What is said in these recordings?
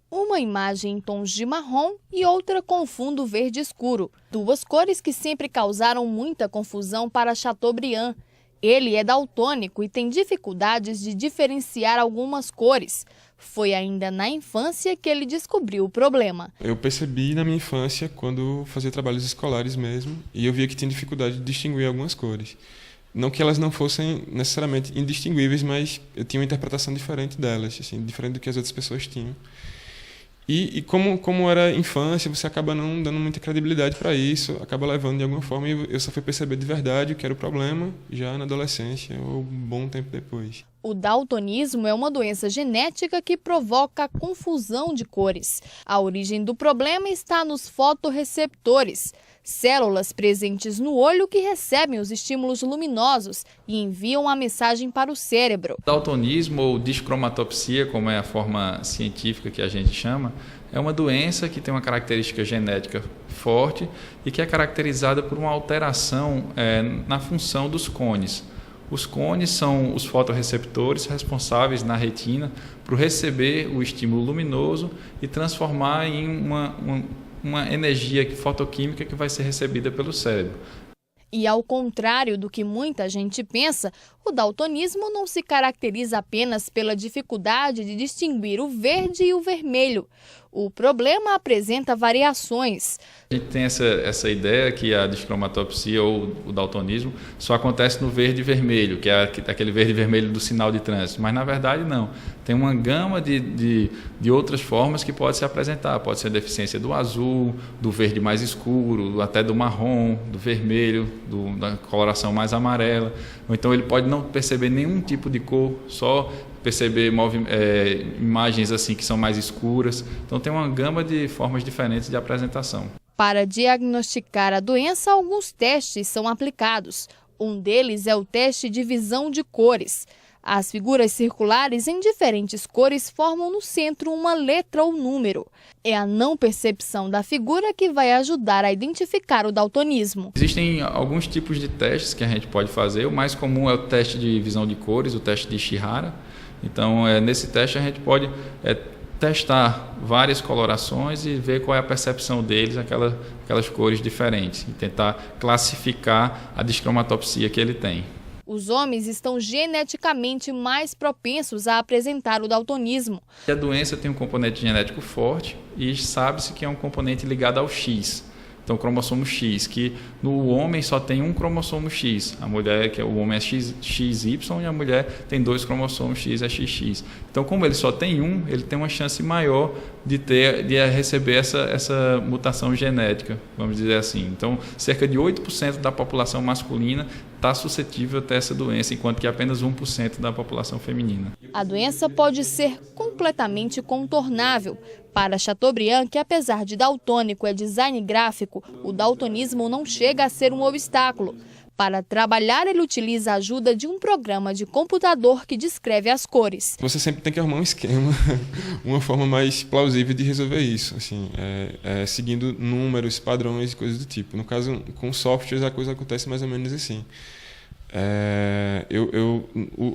Uma imagem em tons de marrom e outra com fundo verde escuro. Duas cores que sempre causaram muita confusão para Chateaubriand. Ele é daltônico e tem dificuldades de diferenciar algumas cores. Foi ainda na infância que ele descobriu o problema. Eu percebi na minha infância, quando fazia trabalhos escolares mesmo, e eu via que tinha dificuldade de distinguir algumas cores. Não que elas não fossem necessariamente indistinguíveis, mas eu tinha uma interpretação diferente delas, assim, diferente do que as outras pessoas tinham. E como era infância, você acaba não dando muita credibilidade para isso, acaba levando de alguma forma, e eu só fui perceber de verdade o que era o problema já na adolescência, ou um bom tempo depois. O daltonismo é uma doença genética que provoca confusão de cores. A origem do problema está nos fotorreceptores, células presentes no olho que recebem os estímulos luminosos e enviam a mensagem para o cérebro. Daltonismo ou discromatopsia, como é a forma científica que a gente chama, é uma doença que tem uma característica genética forte e que é caracterizada por uma alteração na função dos cones. Os cones são os fotorreceptores responsáveis na retina por receber o estímulo luminoso e transformar em uma energia fotoquímica que vai ser recebida pelo cérebro. E ao contrário do que muita gente pensa, o daltonismo não se caracteriza apenas pela dificuldade de distinguir o verde e o vermelho. O problema apresenta variações. A gente tem essa ideia que a discromatopsia ou o daltonismo só acontece no verde e vermelho, que é aquele verde e vermelho do sinal de trânsito, mas na verdade não. Tem uma gama de outras formas que pode se apresentar. Pode ser a deficiência do azul, do verde mais escuro, até do marrom, do vermelho, da coloração mais amarela. Ou então ele pode não perceber nenhum tipo de cor, só perceber imagens assim que são mais escuras. Então tem uma gama de formas diferentes de apresentação. Para diagnosticar a doença, alguns testes são aplicados. Um deles é o teste de visão de cores. As figuras circulares em diferentes cores formam no centro uma letra ou número. É a não percepção da figura que vai ajudar a identificar o daltonismo. Existem alguns tipos de testes que a gente pode fazer. O mais comum é o teste de visão de cores, o teste de Ishihara. Então, nesse teste a gente pode testar várias colorações e ver qual é a percepção deles, aquelas cores diferentes, e tentar classificar a discromatopsia que ele tem. Os homens estão geneticamente mais propensos a apresentar o daltonismo. A doença tem um componente genético forte e sabe-se que é um componente ligado ao X. Então, o cromossomo X, que no homem só tem um cromossomo X. A mulher, o homem é XY e a mulher tem 2 cromossomos X, é XX. Então, como ele só tem um, ele tem uma chance maior de receber essa mutação genética, vamos dizer assim. Então, cerca de 8% da população masculina está suscetível a ter essa doença, enquanto que apenas 1% da população feminina. A doença pode ser completamente contornável. Para Chateaubriand, que apesar de daltônico é design gráfico, o daltonismo não chega a ser um obstáculo. Para trabalhar, ele utiliza a ajuda de um programa de computador que descreve as cores. Você sempre tem que arrumar um esquema, uma forma mais plausível de resolver isso, assim, seguindo números, padrões e coisas do tipo. No caso, com softwares, a coisa acontece mais ou menos assim.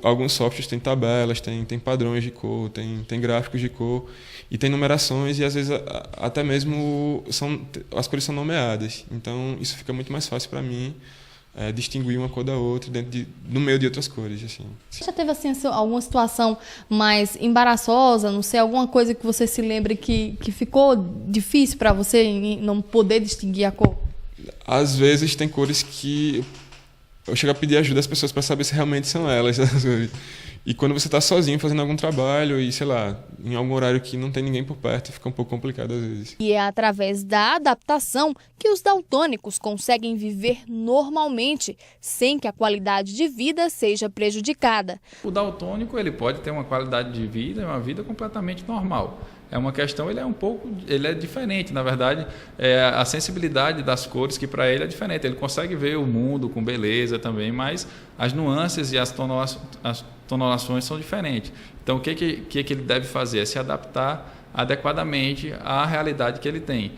Alguns softwares têm tabelas, têm padrões de cor, tem gráficos de cor e tem numerações e às vezes até mesmo as cores são nomeadas. Então isso fica muito mais fácil para mim distinguir uma cor da outra no meio de outras cores. Assim. Você já teve assim, alguma situação mais embaraçosa, não sei, alguma coisa que você se lembre que ficou difícil para você não poder distinguir a cor? Às vezes tem cores que eu chego a pedir ajuda às pessoas para saber se realmente são elas. E quando você está sozinho fazendo algum trabalho e, sei lá, em algum horário que não tem ninguém por perto, fica um pouco complicado às vezes. E é através da adaptação que os daltônicos conseguem viver normalmente, sem que a qualidade de vida seja prejudicada. O daltônico ele pode ter uma qualidade de vida, uma vida completamente normal. É uma questão, ele é diferente, na verdade, a sensibilidade das cores que para ele é diferente. Ele consegue ver o mundo com beleza também, mas as nuances e as tonalações são diferentes. Então, o que ele deve fazer? É se adaptar adequadamente à realidade que ele tem.